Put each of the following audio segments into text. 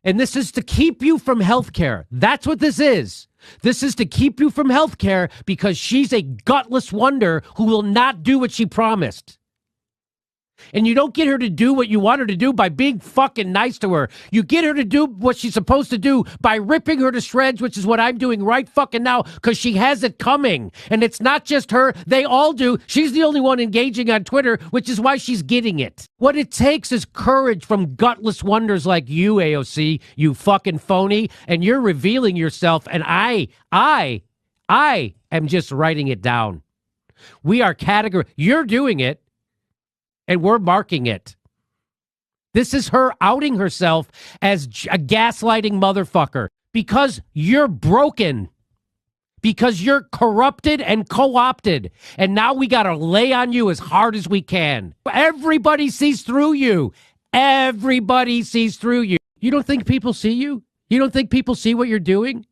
And this is to keep you from health care. That's what this is. This is to keep you from health care because she's a gutless wonder who will not do what she promised. And you don't get her to do what you want her to do by being fucking nice to her. You get her to do what she's supposed to do by ripping her to shreds, which is what I'm doing right fucking now because she has it coming. And it's not just her. They all do. She's the only one engaging on Twitter, which is why she's getting it. What it takes is courage from gutless wonders like you, AOC, you fucking phony. And you're revealing yourself. And I am just writing it down. We are You're doing it. And we're marking it. This is her outing herself as a gaslighting motherfucker because you're broken, because you're corrupted and co-opted. And now we got to lay on you as hard as we can. Everybody sees through you. Everybody sees through you. You don't think people see you? You don't think people see what you're doing?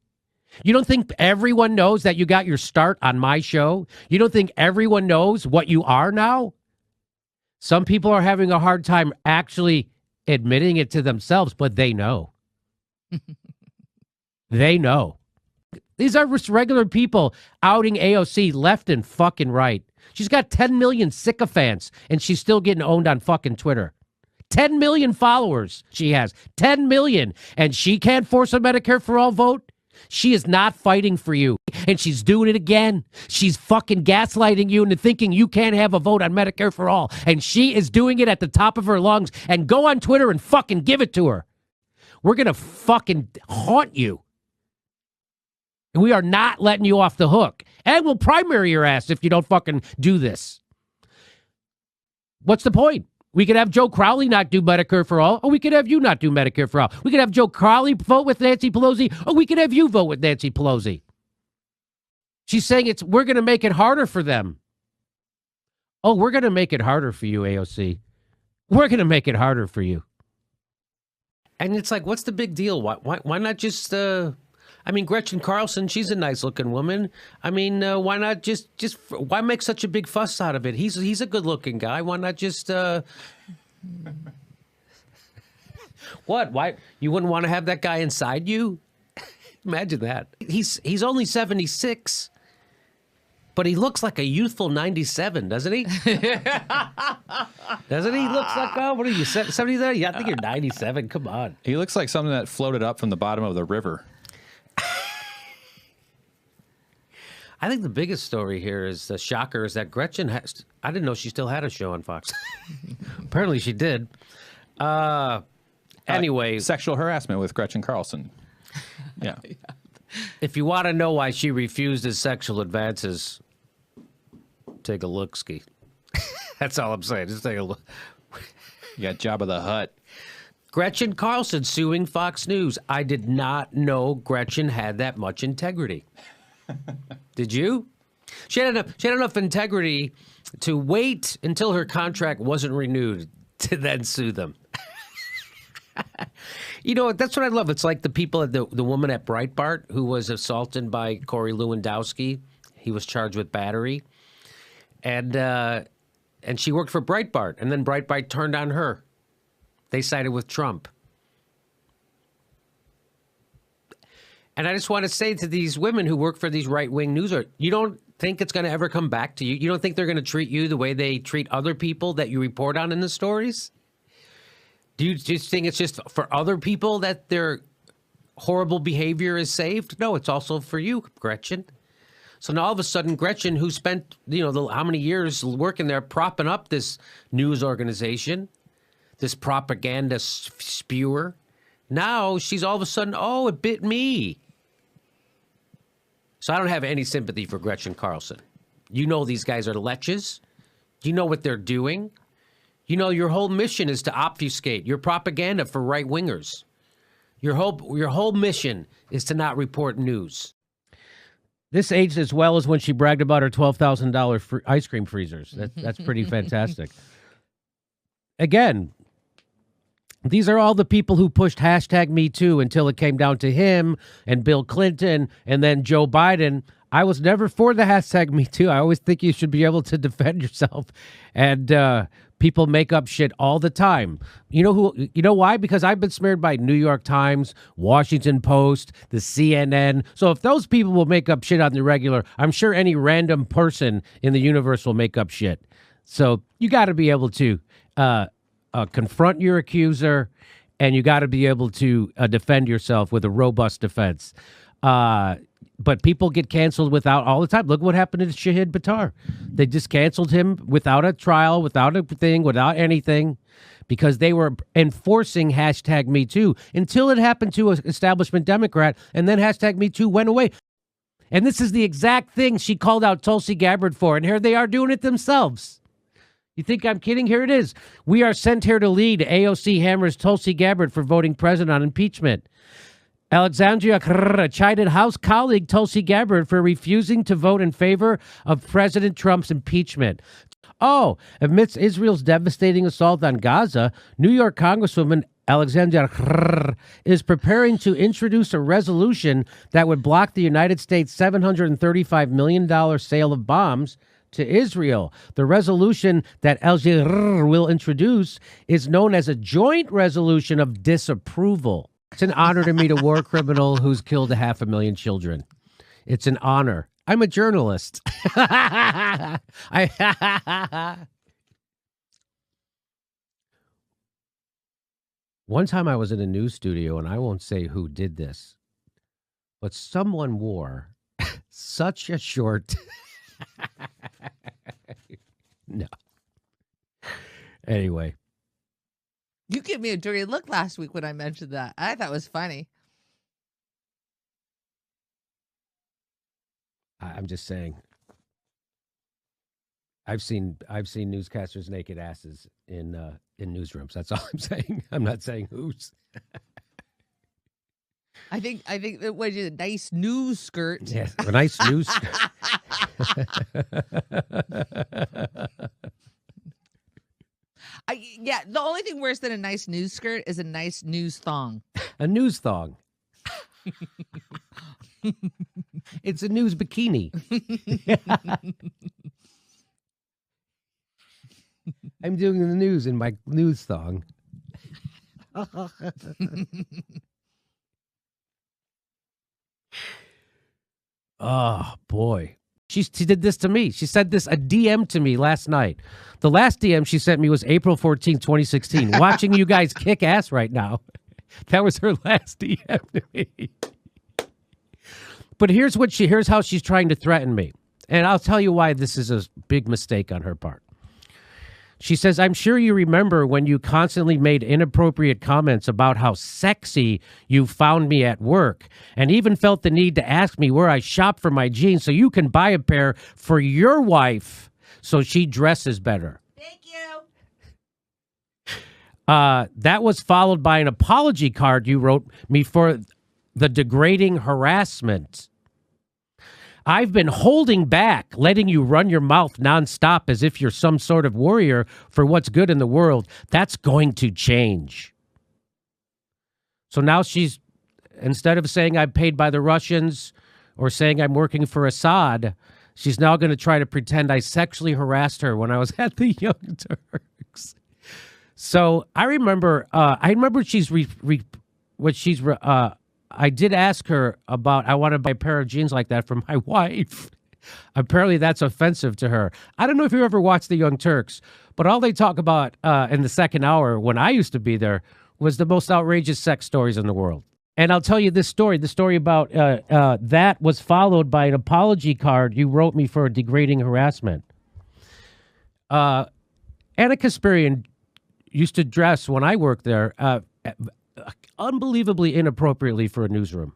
You don't think everyone knows that you got your start on my show? You don't think everyone knows what you are now? Some people are having a hard time actually admitting it to themselves, but they know. They know. These are just regular people outing AOC left and fucking right. She's got 10 million sycophants, and she's still getting owned on fucking Twitter. 10 million followers she has. 10 million. And she can't force a Medicare for all vote? She is not fighting for you, and she's doing it again. She's fucking gaslighting you into thinking you can't have a vote on Medicare for all, and she is doing it at the top of her lungs. And go on Twitter and fucking give it to her. We're going to fucking haunt you. And we are not letting you off the hook. And we'll primary your ass if you don't fucking do this. What's the point? We could have Joe Crowley not do Medicare for all, or we could have you not do Medicare for all. We could have Joe Crowley vote with Nancy Pelosi, or we could have you vote with Nancy Pelosi. She's saying we're going to make it harder for them. Oh, we're going to make it harder for you, AOC. We're going to make it harder for you. And it's like, what's the big deal? Why not just, Gretchen Carlson, she's a nice looking woman. Why not just why make such a big fuss out of it? He's a good looking guy. Why not just, what? Why? You wouldn't want to have that guy inside you? Imagine that. He's only 76, but he looks like a youthful 97, doesn't he? Doesn't he? Looks like, what are you, 70 there? Yeah, I think you're 97. Come on. He looks like something that floated up from the bottom of the river. I think the biggest story here is the shocker is that Gretchen I didn't know she still had a show on Fox. Apparently she did. Anyway. Sexual harassment with Gretchen Carlson. Yeah. If you want to know why she refused his sexual advances, take a look, Ski. That's all I'm saying. Just take a look. You got Jabba the Hutt. Gretchen Carlson suing Fox News. I did not know Gretchen had that much integrity. Did you? She had enough integrity to wait until her contract wasn't renewed to then sue them. You know, that's what I love. It's like the people, the woman at Breitbart who was assaulted by Corey Lewandowski. He was charged with battery. And she worked for Breitbart. And then Breitbart turned on her. They sided with Trump. And I just want to say to these women who work for these right-wing news, you don't think it's going to ever come back to you? You don't think they're going to treat you the way they treat other people that you report on in the stories? Do you just think it's just for other people that their horrible behavior is saved? No, it's also for you, Gretchen. So now all of a sudden, Gretchen, who spent, how many years working there propping up this news organization, this propaganda spewer, now she's all of a sudden, it bit me. So I don't have any sympathy for Gretchen Carlson. You know these guys are leches. You know what they're doing. You know your whole mission is to obfuscate your propaganda for right-wingers. Your whole mission is to not report news. This aged as well as when she bragged about her $12,000 ice cream freezers. That's pretty fantastic. Again, these are all the people who pushed #MeToo until it came down to him and Bill Clinton and then Joe Biden. I was never for the hashtag Me Too. I always think you should be able to defend yourself. And people make up shit all the time. You know why? Because I've been smeared by New York Times, Washington Post, the CNN. So if those people will make up shit on the regular, I'm sure any random person in the universe will make up shit. So you got to be able to confront your accuser, and you got to be able to defend yourself with a robust defense. But people get canceled without all the time. Look what happened to Shahid Buttar. They just canceled him without a trial, without a thing, without anything, because they were enforcing hashtag Me Too until it happened to an establishment Democrat, and then hashtag Me Too went away. And this is the exact thing she called out Tulsi Gabbard for, and here they are doing it themselves. You think I'm kidding? Here it is. We are sent here to lead. AOC hammers Tulsi Gabbard for voting president on impeachment. Alexandria chided House colleague Tulsi Gabbard for refusing to vote in favor of President Trump's impeachment. Oh, amidst Israel's devastating assault on Gaza, New York Congresswoman Alexandria is preparing to introduce a resolution that would block the United States' $735 million sale of bombs to Israel. The resolution that Alexandria will introduce is known as a joint resolution of disapproval. It's an honor to meet a war criminal who's killed 500,000 children. It's an honor. I'm a journalist. One time I was in a news studio, and I won't say who did this, but someone wore such a short... No. Anyway. You gave me a dirty look last week when I mentioned that. I thought it was funny. I'm just saying. I've seen newscasters' naked asses in newsrooms. That's all I'm saying. I'm not saying whose. I think it was a nice news skirt. Yes, a nice news skirt. The only thing worse than a nice news skirt is a nice news thong. A news thong. It's a news bikini. I'm doing the news in my news thong. Oh, boy. She did this to me. She sent a DM to me last night. The last DM she sent me was April 14th, 2016. Watching you guys kick ass right now. That was her last DM to me. But here's how she's trying to threaten me. And I'll tell you why this is a big mistake on her part. She says, I'm sure you remember when you constantly made inappropriate comments about how sexy you found me at work, and even felt the need to ask me where I shop for my jeans so you can buy a pair for your wife so she dresses better. Thank you. That was followed by an apology card you wrote me for the degrading harassment. I've been holding back, letting you run your mouth nonstop as if you're some sort of warrior for what's good in the world. That's going to change. So now she's, instead of saying I'm paid by the Russians or saying I'm working for Assad, she's now going to try to pretend I sexually harassed her when I was at the Young Turks. So I remember I did ask her about, I want to buy a pair of jeans like that for my wife. Apparently that's offensive to her. I don't know if you ever watched The Young Turks, but all they talk about in the second hour when I used to be there was the most outrageous sex stories in the world. And I'll tell you this story. The story about that was followed by an apology card you wrote me for degrading harassment. Anna Kasparian used to dress, when I worked there, unbelievably inappropriately for a newsroom.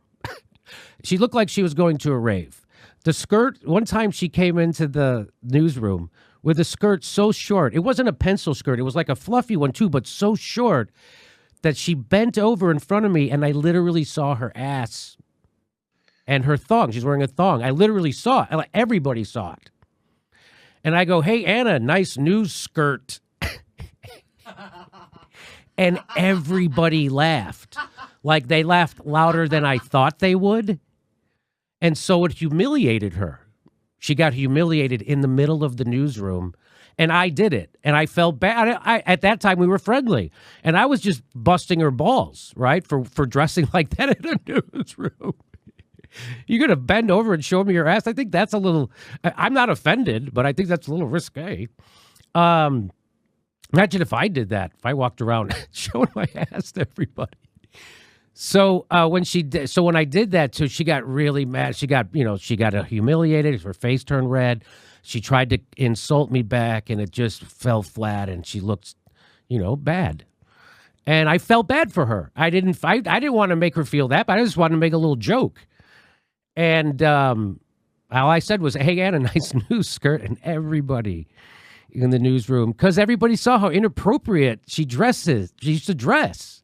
She looked like she was going to a rave. The skirt, one time she came into the newsroom with a skirt so short. It wasn't a pencil skirt. It was like a fluffy one too, but so short that she bent over in front of me and I literally saw her ass and her thong. She's wearing a thong. I literally saw it. Everybody saw it. And I go, hey, Anna, nice news skirt. And everybody laughed. Like they laughed louder than I thought they would. And so it humiliated her. She got humiliated in the middle of the newsroom, and I did it. And I felt bad. At that time, we were friendly, and I was just busting her balls, right, for dressing like that in a newsroom. You're going to bend over and show me your ass? I think that's a little, I'm not offended, but I think that's a little risque. Imagine if I did that, if I walked around showing my ass to everybody. So when I did that, so she got really mad. She got humiliated. Her face turned red. She tried to insult me back, and it just fell flat. And she looked, bad. And I felt bad for her. I didn't want to make her feel that, but I just wanted to make a little joke. And all I said was, "Hey, Anna, nice news skirt," and everybody in the newsroom, because everybody saw how inappropriate she used to dress.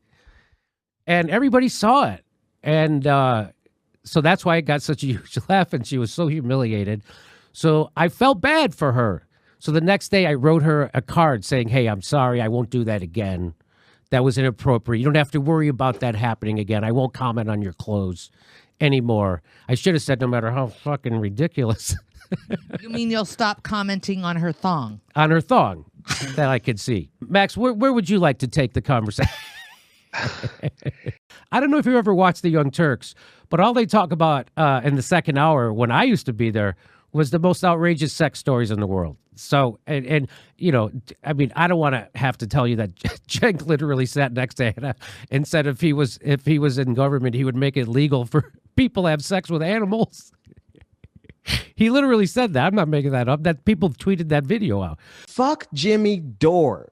And everybody saw it. And so that's why it got such a huge laugh, and she was so humiliated. So I felt bad for her. So the next day I wrote her a card saying, "Hey, I'm sorry. I won't do that again. That was inappropriate. You don't have to worry about that happening again. I won't comment on your clothes anymore." I should have said, no matter how fucking ridiculous. You mean you'll stop commenting on her thong? On her thong that I could see. Max, where would you like to take the conversation? I don't know if you ever watched The Young Turks, but all they talk about in the second hour when I used to be there was the most outrageous sex stories in the world. So, and I mean, I don't want to have to tell you that Cenk literally sat next to Anna and said if he was in government, he would make it legal for people to have sex with animals. He literally said that. I'm not making that up. That people tweeted that video out. Fuck Jimmy Dore.